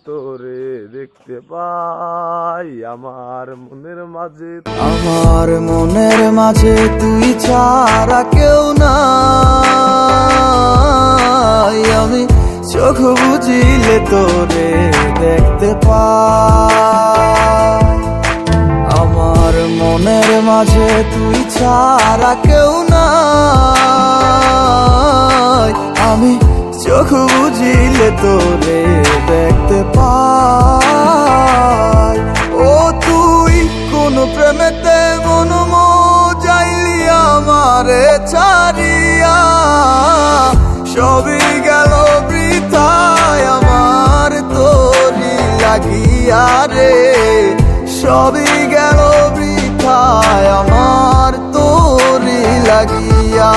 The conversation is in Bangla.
তোরে দেখতে পাই আমার মনের মাঝে তুই ছাড়া কেউ নাই। আমি চোখ বুঝিলে তোরে দেখতে পাই। আমার মনের মাঝে তুই ছাড়া কেউ নাই। আমি চোখ বুঝিলে তোরে দেখতে পাই। ও তুই কোন প্রেমেতে মন মজাইলি আমারে ছাড়িয়া, সবই গেল বৃথায় আমার তোরি লাগিয়া রে। সবই গেল বৃথায় আমার তোরি লাগিয়া।